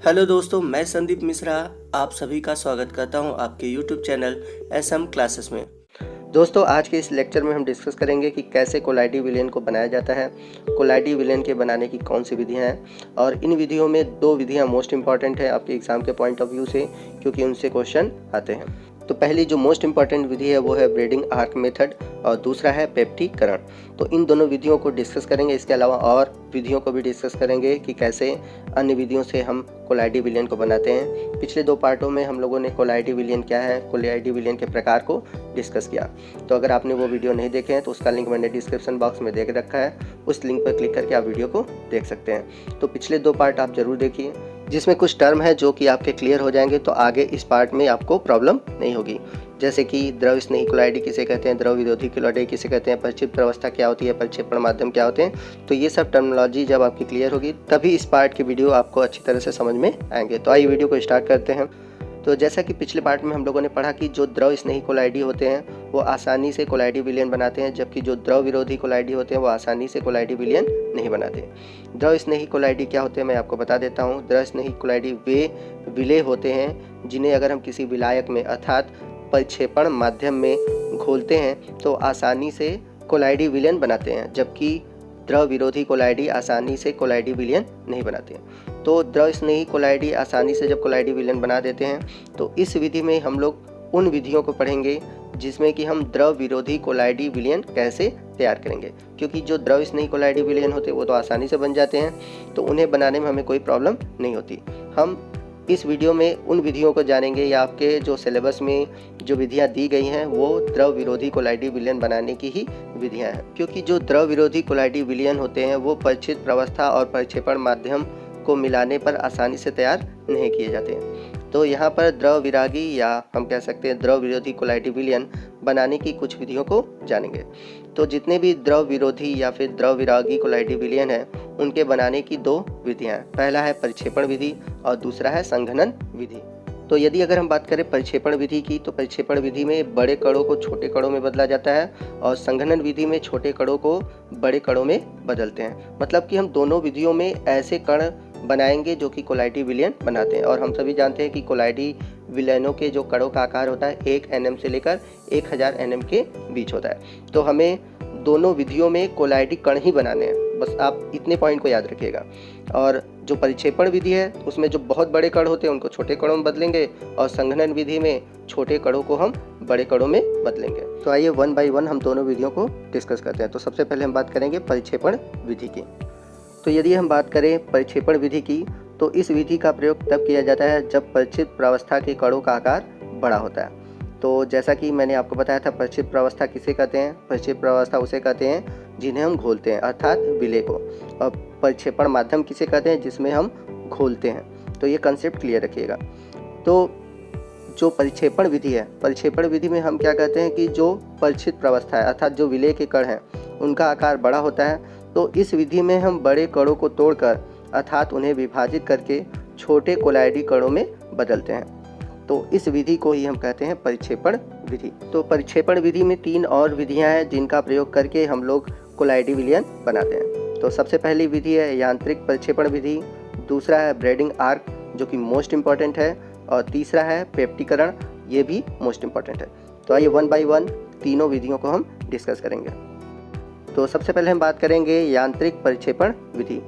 Hello दोस्तों, मैं संदीप मिश्रा आप सभी का स्वागत करता हूं आपके यूट्यूब चैनल एसएम क्लासेस में। दोस्तों, आज के इस लेक्चर में हम डिस्कस करेंगे कि कैसे कोलाइडी विलेन को बनाया जाता है, कोलाइडी विलेन के बनाने की कौन सी विधियां हैं और इन विधियों में दो विधियां मोस्ट इंपॉर्टेंट है आपके एग्जाम के पॉइंट ऑफ व्यू से, क्योंकि उनसे क्वेश्चन आते हैं। तो पहली जो मोस्ट इंपॉर्टेंट विधि है वो है ब्रीडिंग आर्क मेथड और दूसरा है पेप्टिकरण। तो इन दोनों विधियों को डिस्कस करेंगे। इसके अलावा और विधियों को भी डिस्कस करेंगे कि कैसे अन्य विधियों से हम कोलाइडी विलेन को बनाते हैं। पिछले दो पार्टों में हम लोगों ने कोलाइडी विलेन क्या है, कोलाइडी विलेन के प्रकार को डिस्कस किया। तो अगर आपने वो वीडियो नहीं देखे हैं तो उसका लिंक मैंने डिस्क्रिप्शन बॉक्स में दे रखा है, उस लिंक पर क्लिक करके आप वीडियो को देख सकते हैं। तो पिछले दो पार्ट आप जरूर देखिए, जिसमें कुछ टर्म है जो कि आपके क्लियर हो जाएंगे, तो आगे इस पार्ट में आपको प्रॉब्लम नहीं होगी। जैसे कि द्रव स्नेही कोलाइडी किसे कहते हैं, द्रव विरोधी कोलाइडी किसे कहते हैं, परिक्षेपित अवस्था क्या होती है, परिक्षेपण माध्यम क्या होते हैं। तो ये सब टर्मिनोलॉजी जब आपकी क्लियर होगी तभी इस पार्ट की वीडियो आपको अच्छी तरह से समझ में आएंगे। तो आइए वीडियो को स्टार्ट करते हैं। तो जैसा कि पिछले पार्ट में हम लोगों ने पढ़ा कि जो द्रव स्नेही कोलाइडी होते हैं वो आसानी से कोलाइडी विलयन बनाते हैं, जबकि जो द्रव विरोधी कोलाइडी होते हैं वो आसानी से कोलाइडी विलयन नहीं बनाते। द्रव स्नेही कोलाइडी क्या होते हैं मैं आपको बता देता हूँ। द्रव स्नेही कोलाइडी वे विलेय होते हैं जिन्हें अगर हम किसी विलायक में अर्थात परिक्षेपण माध्यम में घोलते हैं तो आसानी से कोलाइडी विलयन बनाते हैं, जबकि द्रव विरोधी कोलाइडी आसानी से कोलाइडी विलयन नहीं बनाते हैं। तो द्रव स्नेही कोलाइडी आसानी से जब कोलाइडी विलयन बना देते हैं तो इस विधि में हम लोग उन विधियों को पढ़ेंगे जिसमें कि हम द्रव विरोधी कोलाइडी विलयन कैसे तैयार करेंगे, क्योंकि जो द्रव स्नेही कोलाइडी विलयन होते हैं वो तो आसानी से बन जाते हैं, तो उन्हें बनाने में हमें कोई प्रॉब्लम नहीं होती। हम इस वीडियो में उन विधियों को जानेंगे या आपके जो सिलेबस में जो विधियां दी गई हैं वो द्रव विरोधी कोलाइडी विलयन बनाने की ही विधियां हैं, क्योंकि जो द्रव विरोधी कोलाइडी विलयन होते हैं वो परिक्षेपित प्रवस्था और परिक्षेपण माध्यम को मिलाने पर आसानी से तैयार नहीं किए जाते हैं। तो यहाँ पर द्रव विरागी या हम कह सकते हैं द्रव विरोधी कोलाइडी विलयन बनाने की कुछ विधियों को जानेंगे। तो जितने भी द्रव विरोधी या फिर द्रव विरागी कोलाइडी विलयन है उनके बनाने की दो विधियां हैं। पहला है परिक्षेपण विधि और दूसरा है संघनन विधि। तो यदि अगर हम बात करें परिक्षेपण विधि की, तो परिक्षेपण विधि में बड़े कणों को छोटे कणों में बदला जाता है और संघनन विधि में छोटे कणों को बड़े कणों में बदलते हैं। मतलब कि हम दोनों विधियों में ऐसे कण बनाएंगे जो कि कोलाइडी विलयन बनाते हैं। और हम सभी जानते हैं कि कोलाइडी विलयनों के जो कणों का आकार होता है 1 nm से लेकर 1000 nm के बीच होता है। तो हमें दोनों विधियों में कोलाइडी कण ही बनाने हैं, बस आप इतने पॉइंट को याद रखिएगा। और जो परिक्षेपण विधि है उसमें जो बहुत बड़े कण होते हैं उनको छोटे कणों में बदलेंगे और संघनन विधि में छोटे कणों को हम बड़े कणों में बदलेंगे। तो आइए वन बाय वन हम दोनों विधियों को डिस्कस करते हैं। तो सबसे पहले हम बात करेंगे परिक्षेपण विधि की। तो यदि हम बात करें परिक्षेपण विधि की, तो इस विधि का प्रयोग तब किया जाता है जब परिक्षेपित प्रावस्था के कणों का आकार बड़ा होता है। तो जैसा कि मैंने आपको बताया था, परिक्षेपित प्रावस्था किसे कहते हैं, परिक्षेपित प्रावस्था उसे कहते हैं जिन्हें हम घोलते हैं अर्थात विलेय को, और परिक्षेपण माध्यम किसे कहते हैं जिसमें हम घोलते हैं। तो ये कंसेप्ट क्लियर रखिएगा। तो जो परिक्षेपण विधि है, परिक्षेपण विधि में हम क्या कहते हैं कि जो परिक्षेपित प्रावस्था है अर्थात जो विलेय के कण हैं उनका आकार बड़ा होता है। तो इस विधि में हम बड़े कणों को तोड़कर अर्थात उन्हें विभाजित करके छोटे कोलाइडी कणों में बदलते हैं। तो इस विधि को ही हम कहते हैं परिक्षेपण विधि। तो परिक्षेपण विधि में 3 और विधियां हैं जिनका प्रयोग करके हम लोग कोलाइडी विलयन बनाते हैं। तो सबसे पहली विधि है यांत्रिक परिक्षेपण विधि, दूसरा है ब्रीडिंग आर्क जो कि मोस्ट इंपॉर्टेंट है, और तीसरा है पेप्टिकरण, ये भी मोस्ट इंपॉर्टेंट है। तो आइए वन बाय वन तीनों विधियों को हम डिस्कस करेंगे। तो सबसे पहले हम बात करेंगे यांत्रिक परिक्षेपण विधि।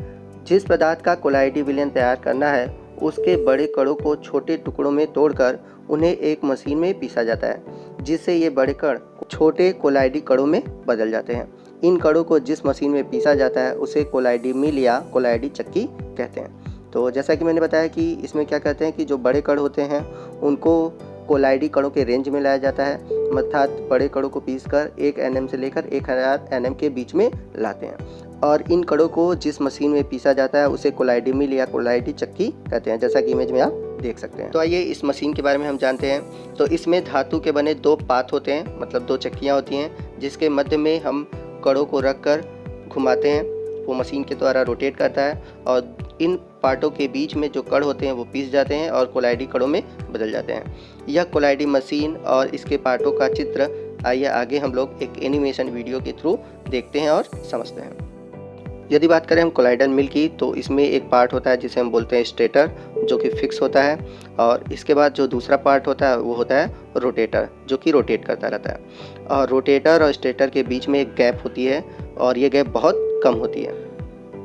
जिस पदार्थ का कोलाइडी विलयन तैयार करना है उसके बड़े कणों को छोटे टुकड़ों में तोड़कर उन्हें एक मशीन में पीसा जाता है, जिससे ये बड़े कण छोटे कोलाइडी कणों में बदल जाते हैं। इन कणों को जिस मशीन में पीसा जाता है उसे कोलाइडी मिल या कोलाइडी चक्की कहते हैं। तो जैसा कि मैंने बताया कि इसमें क्या कहते हैं कि जो बड़े कण होते हैं उनको कोलाइडी कणों के रेंज में लाया जाता है, अर्थात बड़े कणों को पीसकर 1 nm से लेकर 1000 nm के बीच में लाते हैं। और इन कणों को जिस मशीन में पीसा जाता है उसे कोलाइडी मिल या कोलाइडी चक्की कहते हैं, जैसा कि इमेज में आप देख सकते हैं। तो आइए इस मशीन के बारे में हम जानते हैं। तो इसमें धातु के बने 2 पात होते हैं, मतलब 2 चक्कियाँ होती हैं, जिसके मध्य में हम कणों को रख कर घुमाते हैं, वो मशीन के द्वारा रोटेट करता है और इन पार्टों के बीच में जो कण होते हैं वो पीस जाते हैं और कोलाइडी कणों में बदल जाते हैं। यह कोलाइडी मशीन और इसके पार्टों का चित्र आइए आगे हम लोग एक एनिमेशन वीडियो के थ्रू देखते हैं और समझते हैं। यदि बात करें हम कोलाइडल मिल की, तो इसमें एक पार्ट होता है जिसे हम बोलते हैं स्टेटर, जो कि फिक्स होता है, और इसके बाद जो दूसरा पार्ट होता है वो होता है रोटेटर, जो कि रोटेट करता रहता है। और रोटेटर और स्टेटर के बीच में एक गैप होती है, और ये गैप बहुत कम होती है,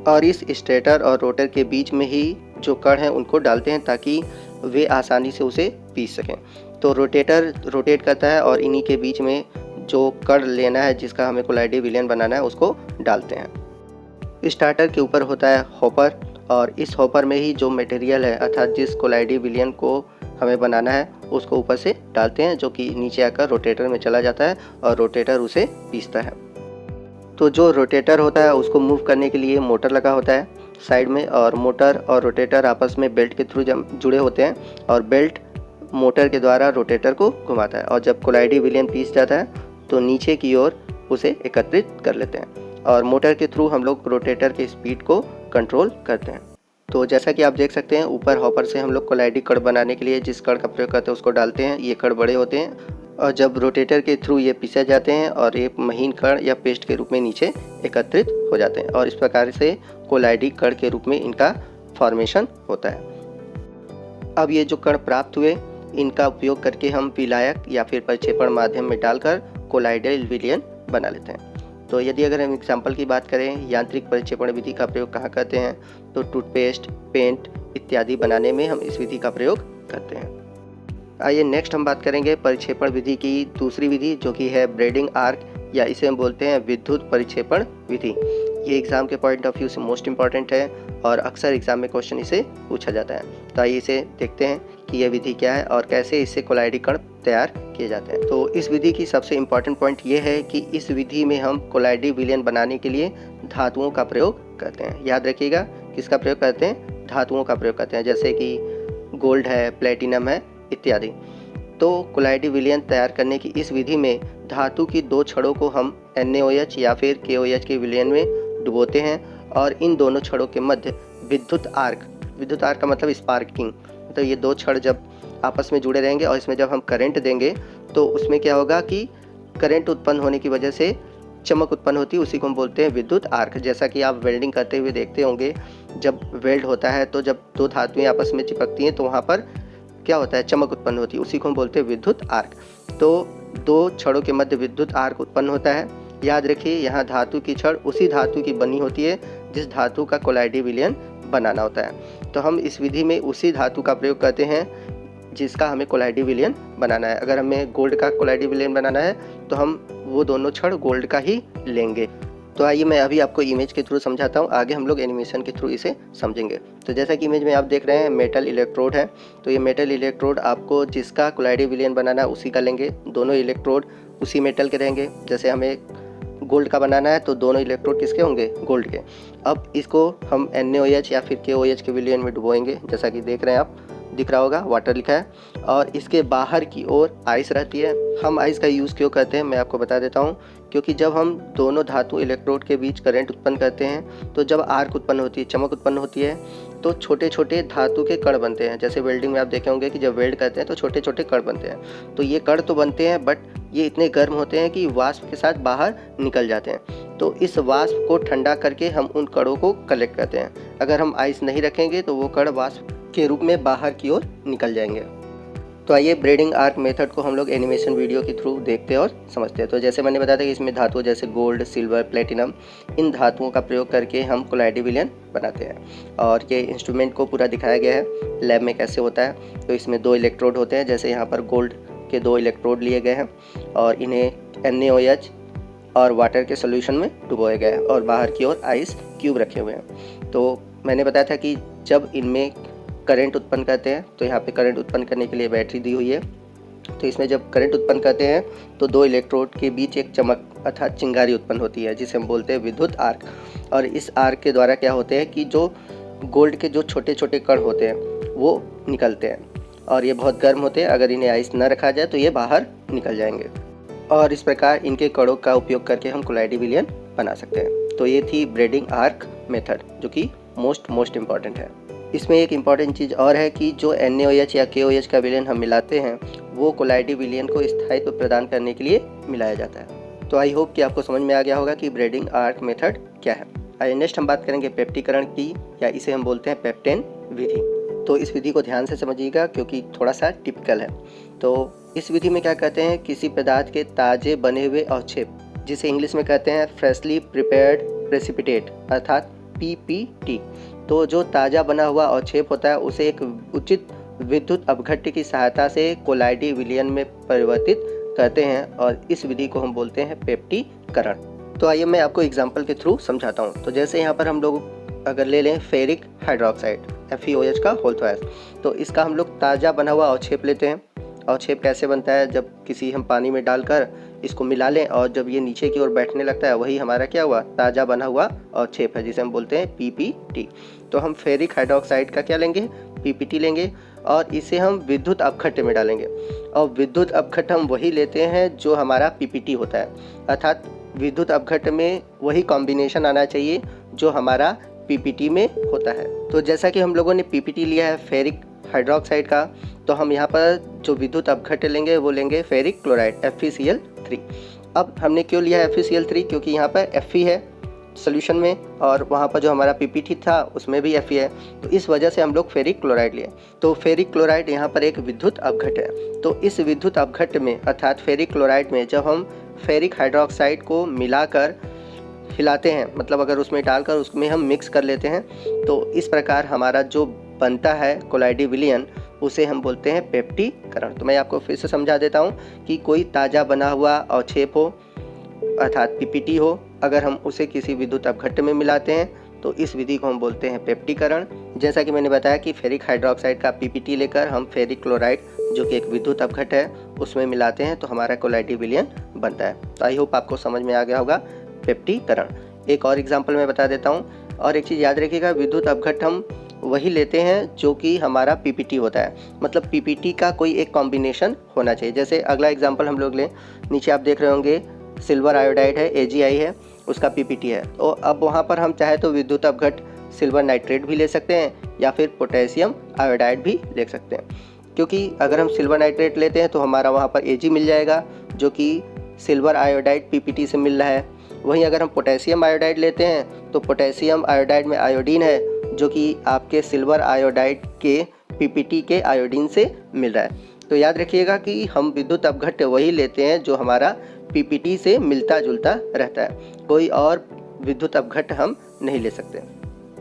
और इस स्टेटर और रोटर के बीच में ही जो कण हैं उनको डालते हैं ताकि वे आसानी से उसे पीस सकें। तो रोटेटर रोटेट करता है और इन्हीं के बीच में जो कण लेना है जिसका हमें कोलाइडी विलयन बनाना है उसको डालते हैं। स्टार्टर के ऊपर होता है हॉपर, और इस हॉपर में ही जो मटेरियल है अर्थात जिस कोलाइडी विलयन को हमें बनाना है उसको ऊपर से डालते हैं, जो कि नीचे आकर रोटेटर में चला जाता है और रोटेटर उसे पीसता है। तो जो रोटेटर होता है उसको मूव करने के लिए मोटर लगा होता है साइड में, और मोटर और रोटेटर आपस में बेल्ट के थ्रू जुड़े होते हैं, और बेल्ट मोटर के द्वारा रोटेटर को घुमाता है, और जब कोलाइडी विलयन पीस जाता है तो नीचे की ओर उसे एकत्रित कर लेते हैं, और मोटर के थ्रू हम लोग रोटेटर की स्पीड को कंट्रोल करते हैं। तो जैसा कि आप देख सकते हैं ऊपर हॉपर से हम लोग कोलाइडी कण बनाने के लिए जिस कण का प्रयोग करते हैं उसको डालते हैं। ये कण बड़े होते हैं, और जब रोटेटर के थ्रू ये पीसे जाते हैं और ये महीन कण या पेस्ट के रूप में नीचे एकत्रित हो जाते हैं, और इस प्रकार से कोलाइडी कण के रूप में इनका फॉर्मेशन होता है। अब ये जो कण प्राप्त हुए इनका उपयोग करके हम विलायक या फिर प्रक्षेपण माध्यम में डालकर कोलाइडल विलयन बना लेते हैं। तो यदि अगर हम एग्जाम्पल की बात करें यांत्रिक प्रक्षेपण विधि का प्रयोग कहाँ करते हैं, तो टूथपेस्ट, पेंट इत्यादि बनाने में हम इस विधि का प्रयोग करते हैं। आइए नेक्स्ट हम बात करेंगे प्रक्षेपण विधि की दूसरी विधि, जो कि है ब्रेडिंग आर्क, या इसे हम बोलते हैं विद्युत प्रक्षेपण विधि। ये एग्जाम के पॉइंट ऑफ व्यू से मोस्ट इंपॉर्टेंट है और अक्सर एग्जाम में क्वेश्चन इसे पूछा जाता है। तो आइए इसे देखते हैं कि यह विधि क्या है और कैसे इससे कोलाइडी कण तैयार किए जाते हैं। तो इस विधि की सबसे इम्पॉर्टेंट पॉइंट ये है कि इस विधि में हम कोलाइडी विलयन बनाने के लिए धातुओं का प्रयोग करते हैं। याद रखिएगा किसका प्रयोग करते हैं, धातुओं का प्रयोग करते हैं, जैसे कि गोल्ड है, प्लेटिनम है इत्यादि। तो कोलाइडी विलयन तैयार करने की इस विधि में धातु की दो छड़ों को हम NaOH या फिर KOH के विलयन में डुबोते हैं, और इन दोनों छड़ों के मध्य विद्युत आर्क का मतलब स्पार्किंग, तो ये दो छड़ जब आपस में जुड़े रहेंगे और इसमें जब हम करंट देंगे तो उसमें क्या होगा कि करंट उत्पन्न होने की वजह से चमक उत्पन्न होती है, उसी को हम बोलते हैं विद्युत आर्क। जैसा कि आप वेल्डिंग करते हुए देखते होंगे, जब वेल्ड होता है तो जब दो धातुएं आपस में चिपकती हैं तो वहाँ पर क्या होता है, चमक उत्पन्न होती है, उसी को हम बोलते हैं विद्युत आर्क। तो दो छड़ों के मध्य विद्युत आर्क उत्पन्न होता है। याद रखिए यहाँ धातु की छड़ उसी धातु की बनी होती है जिस धातु का कोलाइडी विलयन बनाना होता है। तो हम इस विधि में उसी धातु का प्रयोग करते हैं जिसका हमें कोलाइडी विलयन बनाना है। अगर हमें गोल्ड का कोलाइडी विलयन बनाना है तो हम वो दोनों छड़ गोल्ड का ही लेंगे। तो आइए मैं अभी आपको इमेज के थ्रू समझाता हूँ, आगे हम लोग एनिमेशन के थ्रू इसे समझेंगे। तो जैसा कि इमेज में आप देख रहे हैं मेटल इलेक्ट्रोड है, तो ये मेटल इलेक्ट्रोड आपको जिसका कोलाइडी विलयन बनाना है उसी का लेंगे। दोनों इलेक्ट्रोड उसी मेटल के रहेंगे। जैसे हमें गोल्ड का बनाना है तो दोनों इलेक्ट्रोड किसके होंगे, गोल्ड के। अब इसको हम NaOH या फिर KOH के विलयन में डुबोएंगे, जैसा कि देख रहे हैं आप, दिख रहा होगा वाटर लिखा है, और इसके बाहर की ओर आइस रहती है। हम आइस का यूज़ क्यों करते हैं मैं आपको बता देता हूँ, क्योंकि जब हम दोनों धातु इलेक्ट्रोड के बीच करंट उत्पन्न करते हैं तो जब आर्क उत्पन्न होती है, चमक उत्पन्न होती है, तो छोटे छोटे धातु के कण बनते हैं। जैसे वेल्डिंग में आप देखे होंगे कि जब वेल्ड करते हैं तो छोटे छोटे कण बनते हैं। तो ये कण तो बनते हैं बट ये इतने गर्म होते हैं कि वाष्प के साथ बाहर निकल जाते हैं। तो इस वाष्प को ठंडा करके हम उन कणों को कलेक्ट करते हैं। अगर हम आइस नहीं रखेंगे तो वो कण वाष्प के रूप में बाहर की ओर निकल जाएंगे। तो आइए ब्रेडिंग आर्क मेथड को हम लोग एनिमेशन वीडियो के थ्रू देखते हैं और समझते हैं। तो जैसे मैंने बताया था कि इसमें धातु जैसे गोल्ड, सिल्वर, प्लेटिनम, इन धातुओं का प्रयोग करके हम कोलाइडी विलयन बनाते हैं, और ये इंस्ट्रूमेंट को पूरा दिखाया गया है लैब में कैसे होता है। तो इसमें दो इलेक्ट्रोड होते हैं, जैसे यहाँ पर गोल्ड के दो इलेक्ट्रोड लिए गए हैं और इन्हें NaOH और वाटर के सोल्यूशन में डुबोए गए हैं, और बाहर की ओर आइस क्यूब रखे हुए हैं। तो मैंने बताया था कि जब इनमें करंट उत्पन्न करते हैं तो यहाँ पे करंट उत्पन्न करने के लिए बैटरी दी हुई है। तो इसमें जब करंट उत्पन्न करते हैं तो दो इलेक्ट्रोड के बीच एक चमक अर्थात चिंगारी उत्पन्न होती है, जिसे हम बोलते हैं विद्युत आर्क। और इस आर्क के द्वारा क्या होते हैं कि जो गोल्ड के जो छोटे छोटे कण होते हैं वो निकलते हैं, और ये बहुत गर्म होते हैं। अगर इन्हें आइस न रखा जाए तो ये बाहर निकल जाएंगे, और इस प्रकार इनके कणों का उपयोग करके हम कोलाइडी विलयन बना सकते हैं। तो ये थी ब्रेडिंग आर्क मेथड, जो कि मोस्ट इम्पॉर्टेंट है। इसमें एक इम्पॉर्टेंट चीज़ और है कि जो NaOH या KOH का विलयन हम मिलाते हैं वो कोलाइडी विलयन को स्थायित्व प्रदान करने के लिए मिलाया जाता है। तो आई होप कि आपको समझ में आ गया होगा कि ब्रेडिंग आर्क मेथड क्या है। नेक्स्ट हम बात करेंगे पेप्टीकरण की, या इसे हम बोलते हैं पेप्टेन विधि। तो इस विधि को ध्यान से समझिएगा क्योंकि थोड़ा सा टिपिकल है। तो इस विधि में क्या कहते हैं, किसी पदार्थ के ताजे बने हुए अवक्षेप, जिसे इंग्लिश में कहते हैं फ्रेशली प्रिपेयर्ड प्रेसिपिटेट अर्थात PPT। तो जो ताज़ा बना हुआ अवक्षेप होता है उसे एक उचित विद्युत अपघट्य की सहायता से कोलाइडी विलयन में परिवर्तित करते हैं और इस विधि को हम बोलते हैं पेप्टीकरण। तो आइए मैं आपको एग्जाम्पल के थ्रू समझाता हूँ। तो जैसे यहाँ पर हम लोग अगर ले लें फेरिक हाइड्रोक्साइड FeOH का होल ट्वाइस, तो इसका हम लोग ताज़ा बना हुआ अवक्षेप लेते हैं। अवक्षेप कैसे बनता है, जब किसी हम पानी में डालकर इसको मिला लें और जब ये नीचे की ओर बैठने लगता है, वही हमारा क्या हुआ, ताज़ा बना हुआ अवक्षेप है, जिसे हम बोलते हैं PPT। तो हम फेरिक हाइड्रोक्साइड का क्या लेंगे, PPT लेंगे और इसे हम विद्युत अपघट्य में डालेंगे। और विद्युत अपघट्य हम वही लेते हैं जो हमारा PPT होता है, अर्थात विद्युत अपघट्य में वही कॉम्बिनेशन आना चाहिए जो हमारा PPT में होता है। तो जैसा कि हम लोगों ने PPT लिया है फेरिक हाइड्रोक्साइड का, तो हम यहाँ पर जो विद्युत अपघट्य लेंगे वो लेंगे फेरिक क्लोराइड FeCl3। अब हमने क्यों लिया है FeCl3, क्योंकि यहाँ पर Fe है सोल्यूशन में और वहाँ पर जो हमारा PPT था उसमें भी Fe है, तो इस वजह से हम लोग फेरिक क्लोराइड लिए। तो फेरिक क्लोराइड यहाँ पर एक विद्युत अपघट्य है। तो इस विद्युत अपघट्य में अर्थात फेरिक क्लोराइड में जब हम फेरिक हाइड्रोक्साइड को मिलाकर हिलाते हैं, मतलब अगर उसमें डालकर उसमें हम मिक्स कर लेते हैं, तो इस प्रकार हमारा जो बनता है कोलाइडी विलयन, उसे हम बोलते हैं पेप्टीकरण। तो मैं आपको फिर से समझा देता हूँ कि कोई ताज़ा बना हुआ अवक्षेप हो अर्थात PPT हो, अगर हम उसे किसी विद्युत अपघट्य में मिलाते हैं तो इस विधि को हम बोलते हैं पेप्टीकरण। जैसा कि मैंने बताया कि फेरिक हाइड्रोक्साइड का PPT लेकर हम फेरिक क्लोराइड जो कि एक विद्युत अपघट्य है उसमें मिलाते हैं तो हमारा कोलाइडी विलयन बनता है। तो आई होप आपको समझ में आ गया होगा पेप्टीकरण। एक और एग्जाम्पल मैं बता देता हूँ। और एक चीज़ याद रखिएगा, विद्युत अपघट्य हम वही लेते हैं जो कि हमारा PPT होता है, मतलब PPT का कोई एक कॉम्बिनेशन होना चाहिए। जैसे अगला एग्जाम्पल हम लोग लें, नीचे आप देख रहे होंगे सिल्वर आयोडाइड है, AgI है, उसका PPT है। तो अब वहाँ पर हम चाहे तो विद्युत अपघट्य सिल्वर नाइट्रेट भी ले सकते हैं या फिर पोटेशियम आयोडाइड भी ले सकते हैं, क्योंकि अगर हम सिल्वर नाइट्रेट लेते हैं तो हमारा वहाँ पर Ag मिल जाएगा जो कि सिल्वर आयोडाइड PPT से मिल रहा है। वहीं अगर हम पोटेशियम आयोडाइड लेते हैं तो पोटेशियम आयोडाइड में आयोडीन है जो कि आपके सिल्वर आयोडाइड के PPT के आयोडीन से मिल रहा है। तो याद रखिएगा कि हम विद्युत अपघट्य वही लेते हैं जो हमारा PPT से मिलता जुलता रहता है, कोई और विद्युत अपघट्य हम नहीं ले सकते।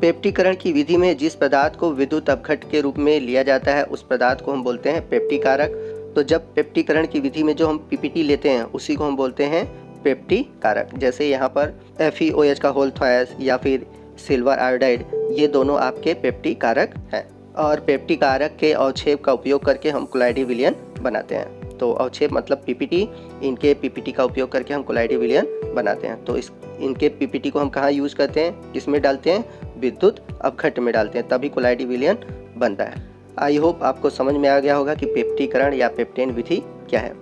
पेप्टीकरण की विधि में जिस पदार्थ को विद्युत अपघट्य के रूप में लिया जाता है उस पदार्थ को हम बोलते हैं पेप्टीकारक। तो जब पेप्टीकरण की विधि में जो हम PPT लेते हैं उसी को हम बोलते हैं पेप्टीकारक। जैसे यहाँ पर FeOH का होल ट्वाइस या फिर सिल्वर आयोडाइड, ये दोनों आपके पेप्टीकारक हैं और पेप्टीकारक के अवक्षेप का उपयोग करके हम कोलाइडी विलयन बनाते हैं। तो अवक्षेप मतलब PPT, इनके PPT का उपयोग करके हम कोलाइडी विलयन बनाते हैं। तो इनके PPT को हम कहाँ यूज़ करते हैं, किसमें डालते हैं, विद्युत अपघट्य में डालते हैं, तभी कोलाइडी विलयन बनता है। आई होप आपको समझ में आ गया होगा कि पेप्टीकरण या पेप्टेन विधि क्या है।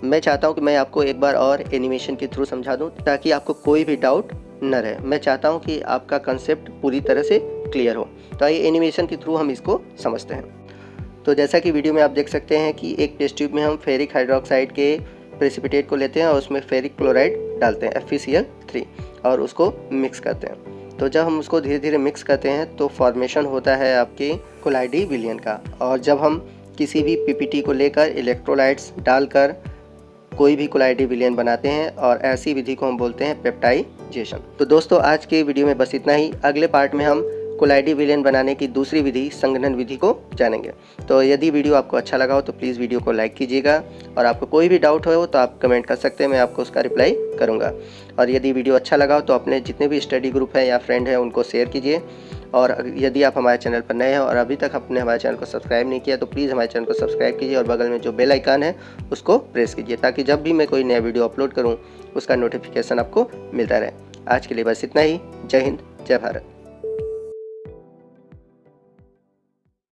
मैं चाहता हूँ कि मैं आपको एक बार और एनिमेशन के थ्रू समझा दूँ ताकि आपको कोई भी डाउट न रहे। मैं चाहता हूँ कि आपका कंसेप्ट पूरी तरह से क्लियर हो। तो आइए एनिमेशन के थ्रू हम इसको समझते हैं। तो जैसा कि वीडियो में आप देख सकते हैं कि एक टेस्ट ट्यूब में हम फेरिक हाइड्रोक्साइड के प्रेसिपिटेट को लेते हैं और उसमें फेरिक क्लोराइड डालते हैं FeCl3 और उसको मिक्स करते हैं। तो जब हम उसको धीरे धीरे मिक्स करते हैं तो फॉर्मेशन होता है आपके कोलाइडी विलयन का। और जब हम किसी भी PPT को लेकर इलेक्ट्रोलाइट्स डालकर कोई भी कोलाइडी विलयन बनाते हैं और ऐसी विधि को हम बोलते हैं पेप्टाइजेशन। तो दोस्तों आज के वीडियो में बस इतना ही। अगले पार्ट में हम कोलाइडी विलयन बनाने की दूसरी विधि संघनन विधि को जानेंगे। तो यदि वीडियो आपको अच्छा लगा हो तो प्लीज़ वीडियो को लाइक कीजिएगा और आपको कोई भी डाउट हो तो आप कमेंट कर सकते हैं, मैं आपको उसका रिप्लाई करूँगा। और यदि वीडियो अच्छा लगा हो तो अपने जितने भी स्टडी ग्रुप हैं या फ्रेंड हैं उनको शेयर कीजिए। और यदि आप हमारे चैनल पर नए हैं और अभी तक आपने हमारे चैनल को सब्सक्राइब नहीं किया तो प्लीज़ हमारे चैनल को सब्सक्राइब कीजिए और बगल में जो बेल आइकन है उसको प्रेस कीजिए ताकि जब भी मैं कोई नया वीडियो अपलोड करूँ उसका नोटिफिकेशन आपको मिलता रहे। आज के लिए बस इतना ही। जय हिंद, जय भारत।